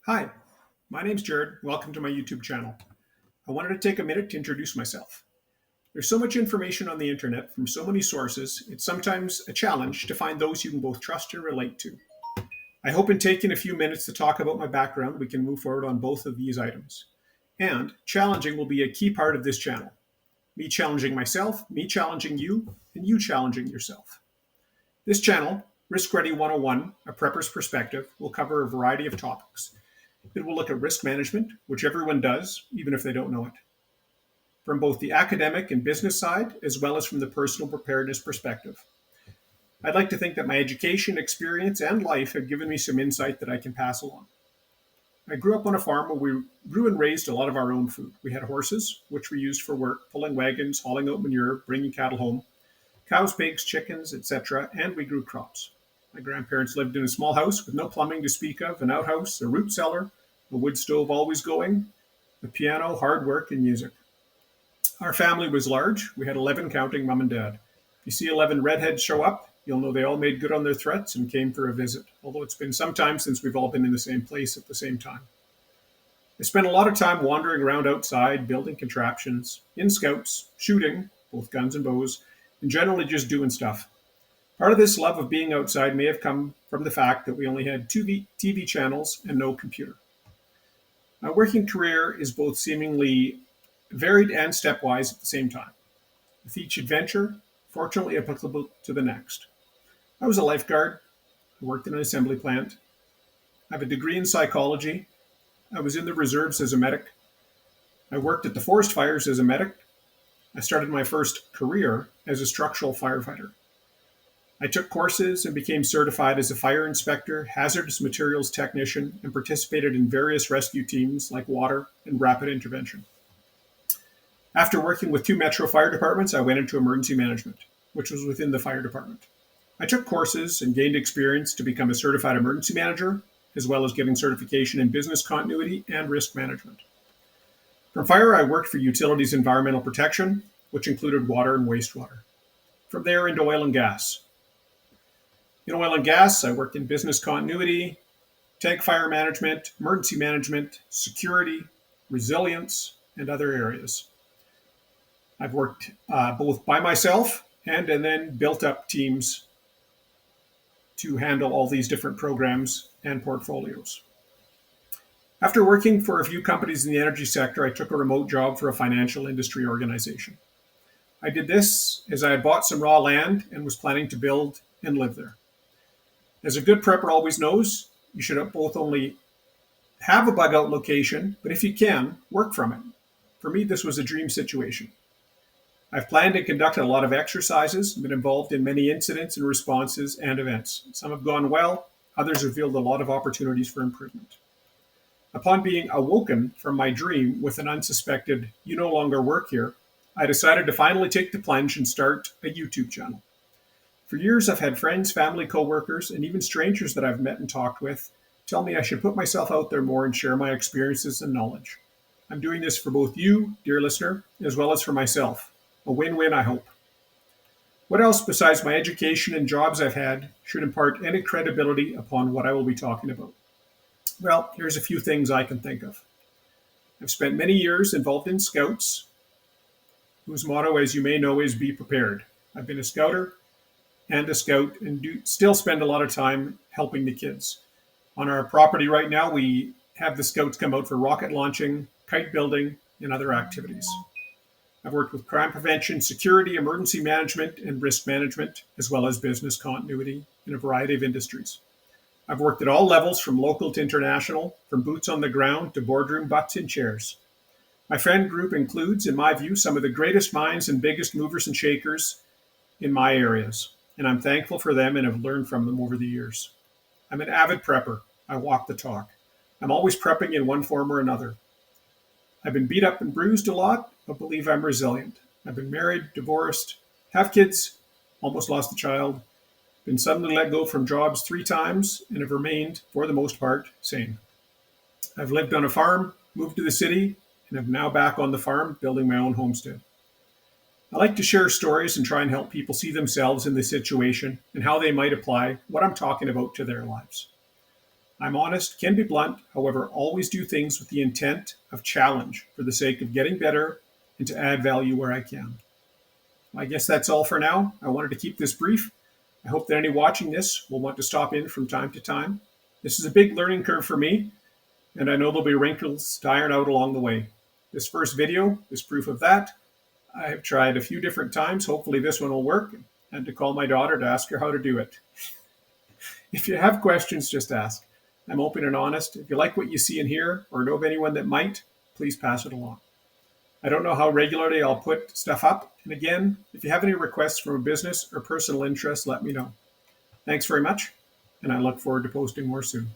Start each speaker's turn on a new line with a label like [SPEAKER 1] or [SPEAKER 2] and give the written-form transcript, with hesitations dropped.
[SPEAKER 1] Hi, my name's Jared. Welcome to my YouTube channel. I wanted to take a minute to introduce myself. There's so much information on the internet from so many sources, it's sometimes a challenge to find those you can both trust and relate to. I hope in taking a few minutes to talk about my background, we can move forward on both of these items. And challenging will be a key part of this channel. Me challenging myself, me challenging you, and you challenging yourself. This channel, RiskReady101, a prepper's perspective, will cover a variety of topics. It will look at risk management, which everyone does, even if they don't know it, from both the academic and business side, as well as from the personal preparedness perspective. I'd like to think that my education, experience, and life have given me some insight that I can pass along. I grew up on a farm where we grew and raised a lot of our own food. We had horses, which we used for work, pulling wagons, hauling out manure, bringing cattle home, cows, pigs, chickens, etc., and we grew crops. My grandparents lived in a small house with no plumbing to speak of, an outhouse, a root cellar, a wood stove always going, a piano, hard work, and music. Our family was large. We had 11 counting mom and dad. If you see 11 redheads show up, you'll know they all made good on their threats and came for a visit, although it's been some time since we've all been in the same place at the same time. I spent a lot of time wandering around outside, building contraptions, in scouts, shooting, both guns and bows, and generally just doing stuff. Part of this love of being outside may have come from the fact that we only had two TV channels and no computer. My working career is both seemingly varied and stepwise at the same time, with each adventure fortunately applicable to the next. I was a lifeguard. I worked in an assembly plant. I have a degree in psychology. I was in the reserves as a medic. I worked at the forest fires as a medic. I started my first career as a structural firefighter. I took courses and became certified as a fire inspector, hazardous materials technician, and participated in various rescue teams like water and rapid intervention. After working with two metro fire departments, I went into emergency management, which was within the fire department. I took courses and gained experience to become a certified emergency manager, as well as getting certification in business continuity and risk management. From fire, I worked for utilities environmental protection, which included water and wastewater. From there into oil and gas. In oil and gas, I worked in business continuity, tank fire management, emergency management, security, resilience, and other areas. I've worked both by myself and then built up teams to handle all these different programs and portfolios. After working for a few companies in the energy sector, I took a remote job for a financial industry organization. I did this as I had bought some raw land and was planning to build and live there. As a good prepper always knows, you should both only have a bug out location, but if you can, work from it. For me, this was a dream situation. I've planned and conducted a lot of exercises, been involved in many incidents and responses and events. Some have gone well, others revealed a lot of opportunities for improvement. Upon being awoken from my dream with an unsuspected, you no longer work here, I decided to finally take the plunge and start a YouTube channel. For years, I've had friends, family, coworkers, and even strangers that I've met and talked with tell me I should put myself out there more and share my experiences and knowledge. I'm doing this for both you, dear listener, as well as for myself. A win-win, I hope. What else besides my education and jobs I've had should impart any credibility upon what I will be talking about? Well, here's a few things I can think of. I've spent many years involved in Scouts, whose motto, as you may know, is be prepared. I've been a Scouter and a Scout and do still spend a lot of time helping the kids. On our property right now, we have the Scouts come out for rocket launching, kite building, and other activities. I've worked with crime prevention, security, emergency management, and risk management, as well as business continuity in a variety of industries. I've worked at all levels, from local to international, from boots on the ground to boardroom butts in chairs. My friend group includes, in my view, some of the greatest minds and biggest movers and shakers in my areas, and I'm thankful for them and have learned from them over the years. I'm an avid prepper. I walk the talk. I'm always prepping in one form or another. I've been beat up and bruised a lot, but believe I'm resilient. I've been married, divorced, have kids, almost lost a child, been suddenly let go from jobs 3 times, and have remained, for the most part, sane. I've lived on a farm, moved to the city, and am now back on the farm building my own homestead. I like to share stories and try and help people see themselves in this situation and how they might apply what I'm talking about to their lives. I'm honest, can be blunt, however, always do things with the intent of challenge for the sake of getting better and to add value where I can. I guess that's all for now. I wanted to keep this brief. I hope that any watching this will want to stop in from time to time. This is a big learning curve for me, and I know there'll be wrinkles to iron out along the way. This first video is proof of that. I have tried a few different times. Hopefully this one will work, and to call my daughter to ask her how to do it. If you have questions, just ask. I'm open and honest. If you like what you see and hear, or know of anyone that might, please pass it along. I don't know how regularly I'll put stuff up. And again, if you have any requests from a business or personal interest, let me know. Thanks very much, and I look forward to posting more soon.